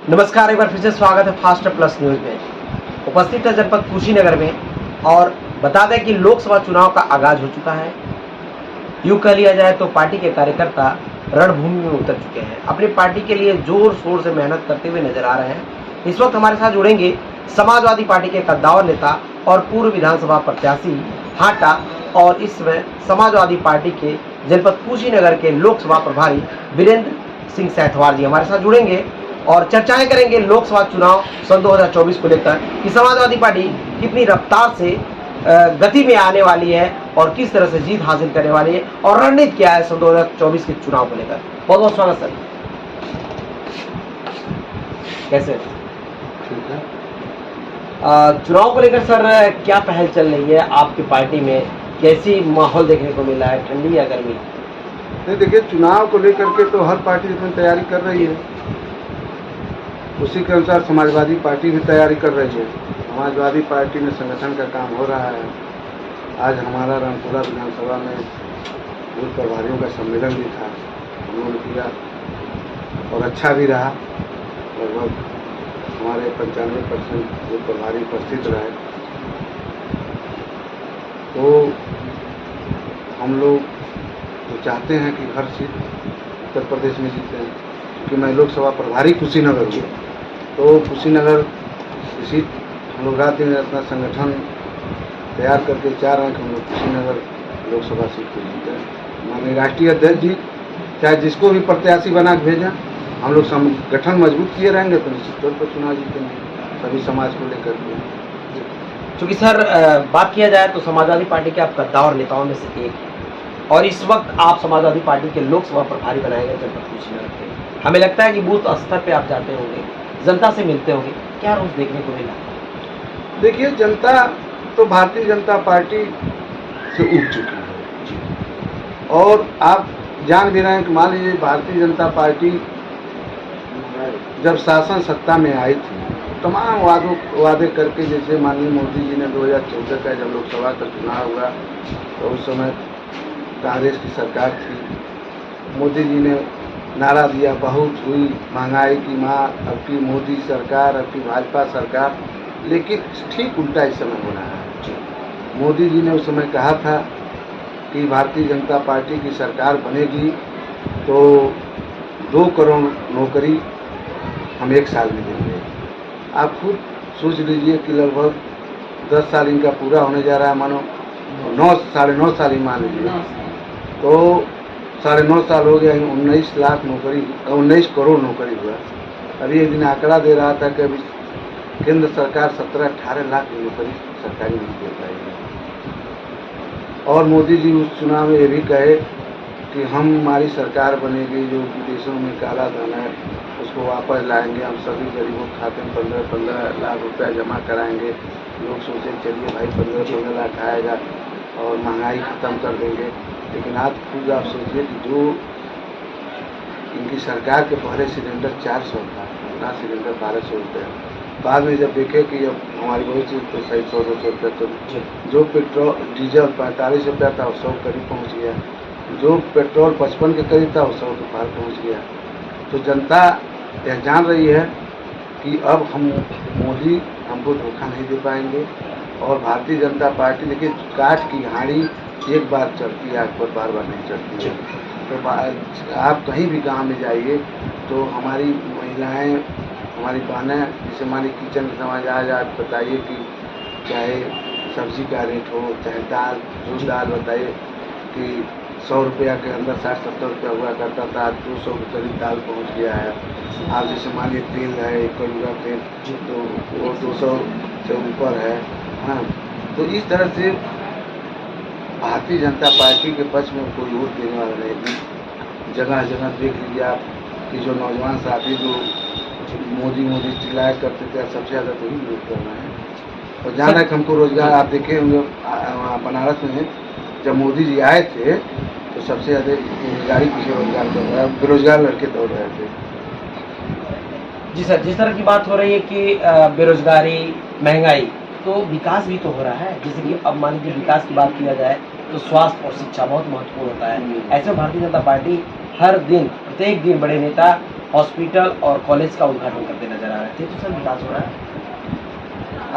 नमस्कार, एक बार फिर से स्वागत है फास्ट प्लस न्यूज में। उपस्थित है जनपद कुशीनगर में और बता दें कि लोकसभा चुनाव का आगाज हो चुका है। यूं कह लिया जाए तो पार्टी के कार्यकर्ता रणभूमि में उतर चुके हैं, अपनी पार्टी के लिए जोर शोर से मेहनत करते हुए नजर आ रहे हैं। इस वक्त हमारे साथ जुड़ेंगे समाजवादी पार्टी के कद्दावर नेता और पूर्व विधानसभा प्रत्याशी हाटा और इस समय समाजवादी पार्टी के जनपद कुशीनगर के लोकसभा प्रभारी वीरेंद्र सिंह सैथवार जी हमारे साथ जुड़ेंगे और चर्चाएं करेंगे लोकसभा चुनाव सन 2024 को लेकर कि समाजवादी पार्टी कितनी रफ्तार से गति में आने वाली है और किस तरह से जीत हासिल करने वाली है और रणनीति क्या है सन 2024 के चुनाव को लेकर। बहुत बहुत स्वागत सर। कैसे ठीक है। चुनाव को लेकर सर क्या पहल चल रही है आपकी पार्टी में? कैसी माहौल देखने को मिला है, ठंडी या गर्मी? नहीं, देखिए, चुनाव को लेकर के तो हर पार्टी अपनी तैयारी कर रही है। उसी के अनुसार समाजवादी पार्टी भी तैयारी कर रही है। समाजवादी पार्टी में संगठन का काम हो रहा है। आज हमारा रामपुरा विधानसभा में बूथ प्रभारियों का सम्मेलन भी था, हम लोगों ने किया और अच्छा भी रहा। लगभग हमारे 95% बूथ प्रभारी उपस्थित रहे। तो हम लोग तो चाहते हैं कि हर सीट उत्तर प्रदेश में जीते हैं, क्योंकि मैं लोकसभा प्रभारी कुशीनगर हूँ। तो कुशीनगर की सीट हम लोग रात दिन अपना संगठन तैयार करके 4 अंक हम लोग कुशीनगर लोकसभा सीट को जीते हैं। माननीय राष्ट्रीय अध्यक्ष जी चाहे जिसको भी प्रत्याशी बना के भेजें, हम लोग संगठन मजबूत किए रहेंगे तो निश्चित तौर पर चुनाव जीतेंगे, सभी समाज को लेकर के। क्योंकि सर बात किया जाए तो समाजवादी पार्टी के आप कद्दावर नेताओं में से एक हैं और इस वक्त आप समाजवादी पार्टी के लोकसभा प्रभारी बनाए गए जनपद कुशीनगर के। हमें लगता है कि बूथ स्तर पे आप जाते होंगे, जनता से मिलते होंगे, क्या रोज देखने को मिला? देखिए, जनता तो भारतीय जनता पार्टी से उठ चुकी है और आप जान भी रहे हैं कि मान लीजिए भारतीय जनता पार्टी जब शासन सत्ता में आई थी, तमाम वादे करके, जैसे माननीय मोदी जी ने 2014 का जब लोकसभा का चुनाव हुआ तो उस समय कांग्रेस की सरकार थी। मोदी जी ने नारा दिया, बहुत हुई महंगाई की मार, अब की मोदी सरकार, अब की भाजपा सरकार। लेकिन ठीक उल्टा इस समय हो रहा है। मोदी जी ने उस समय कहा था कि भारतीय जनता पार्टी की सरकार बनेगी तो 2 करोड़ नौकरी हम 1 साल में देंगे। आप खुद सोच लीजिए कि लगभग 10 साल इनका पूरा होने जा रहा है, मानो 9 9.5 साल ही मान लीजिए, तो 9.5 साल हो गया, 19 लाख नौकरी, 19 करोड़ नौकरी हुआ। अभी एक दिन आंकड़ा दे रहा था कि अभी केंद्र सरकार 17-18 लाख की नौकरी सरकारी नहीं दे पाएगी। और मोदी जी उस चुनाव में ये भी कहे कि हमारी सरकार बनेगी, जो विदेशों में काला धन है उसको वापस लाएंगे, हम सभी गरीबों के खाते में 15-15 लाख रुपया जमा कराएंगे। लोग सोचे चलिए भाई 15-15 लाख आएगा और महंगाई ख़त्म कर देंगे। लेकिन आज खुद आप सोचिए कि जो इनकी सरकार के पहले सिलेंडर 400 था, अपना सिलेंडर 1200 रुपये, बाद में जब देखे कि अब हमारी बहुत चीज़ तो सही 100-200 रुपये, तो जो पेट्रोल डीजल 45 रुपया था वो 100 करीब पहुँच गया, जो पेट्रोल 55 के करीब था वो 100 के पार पहुँच गया। तो जनता यह जान रही है कि अब मोदी हमको धोखा नहीं दे पाएंगे। और भारतीय जनता पार्टी, देखिए, काठ की हांडी एक बार चढ़ती है, आग पर बार बार नहीं चढ़ती है। तो आप कहीं भी गांव में जाइए तो हमारी महिलाएं, हमारी बहनें, जैसे हमारी किचन का समाज, आज आप बताइए कि चाहे सब्जी का रेट हो, चाहे दाल, जो दाल बताइए कि 100 रुपया के अंदर 60-70 रुपया हुआ करता था, 200 के करीब दाल पहुंच गया है। आप जैसे मान लीजिए तेल है, कड़ूरा तेल, तो वो 200 से ऊपर है। हाँ, तो इस तरह से भारतीय जनता पार्टी के पक्ष में कोई वोट देने वाला नहीं। जगह जगह देख लीजिए आप कि जो नौजवान साथी जो मोदी चिल्लाया करते थे, सबसे ज़्यादा तो ही विरोध कर रहे हैं। और जहाँ तक हमको रोजगार, आप देखे होंगे बनारस में जब मोदी जी आए थे तो सबसे ज़्यादा रोजगारी पीछे रोजगार कर रहा है, बेरोजगार लड़के दौड़ रहे थे। जी सर, जिस तरह की बात हो रही है कि बेरोजगारी, महंगाई, तो विकास भी तो हो रहा है। जैसे कि अब मान लीजिए विकास की बात किया जाए तो स्वास्थ्य और शिक्षा बहुत महत्वपूर्ण होता है। ऐसे में भारतीय जनता पार्टी हर दिन, प्रत्येक दिन बड़े नेता हॉस्पिटल और कॉलेज का उद्घाटन करते नजर तभी तो सर विकास हो रहा है।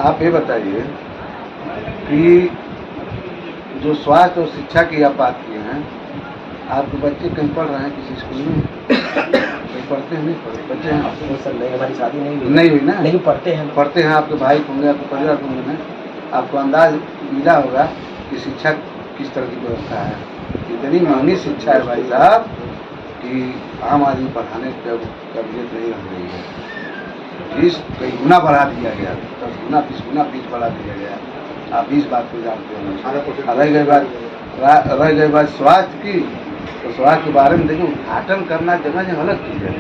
आप ये बताइए कि जो स्वास्थ्य और शिक्षा की आप बात किए हैं, आपके बच्चे कहीं पढ़ रहे हैं किसी स्कूल में? कहीं पढ़ते हैं? नहीं पढ़ते बच्चे हैं? नहीं सर, नहीं, हमारी शादी नहीं हुई ना? लेकिन पढ़ते हैं। पढ़ते हैं, आपके भाई होंगे, आपके परिवार होंगे ना? आपको अंदाज मिला होगा कि शिक्षा किस तरह की व्यवस्था है। इतनी महंगी शिक्षा है भाई साहब कि आम आदमी पढ़ाने की काबिलियत नहीं रह रही है। फीस कई गुना बढ़ा दिया गया, 10 गुना 20 गुना फीस बढ़ा दिया गया। आप इस बात को जानते हैं। रह गई बात स्वास्थ्य की, तो स्वास्थ्य के बारे में देखिए, उद्घाटन करना जगह जगह अलग चीज़ है।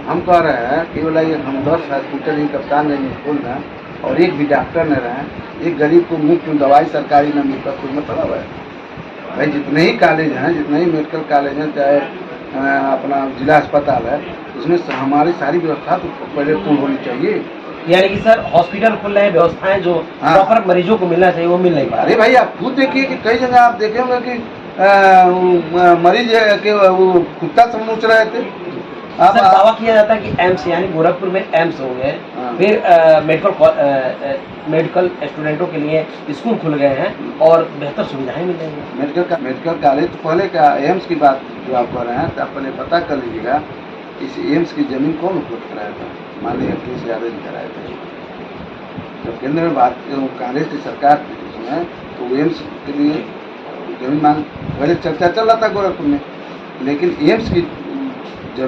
हम कह रहे हैं कि बोला ये हम 10 हॉस्पिटल ही कप्तान नहीं खोल रहे हैं और एक भी डॉक्टर न रहे, एक गरीब को मुफ्त में दवाई सरकारी न मिलता, कोई मतलब है भाई? जितने ही कॉलेज हैं, जितने ही मेडिकल कॉलेज हैं, चाहे अपना जिला अस्पताल है, उसमें हमारी सारी व्यवस्था तो पहले पूर्ण होनी चाहिए। यानी कि सर हॉस्पिटल खुल रहे हैं, व्यवस्थाएं जो हाँ। प्रॉपर मरीजों को मिलना चाहिए वो मिल नहीं पा रहा अरे भाई आप खुद देखिए कि कई जगह आप देखे होंगे कि मरीज के वो कुत्ता समूच रहे थे। है। सर दावा किया जाता है कि एम्स यानी गोरखपुर में एम्स हो गए, हाँ। फिर मेडिकल स्टूडेंटों के लिए स्कूल खुल गए हैं और बेहतर सुविधाएं मिल रही हैं। मेडिकल कॉलेज तो पहले का एम्स की बात जो आप कह रहे हैं, तो आप पहले पता कर लीजिएगा इस एम्स की जमीन कौन उपलब्ध कराया था? माननीय अखिलेश यादव जी कराए थे। जब केंद्र में कांग्रेस की सरकार थी उसमें, तो एम्स के लिए जमीन मांग पहले चर्चा चल रहा था गोरखपुर में, लेकिन एम्स की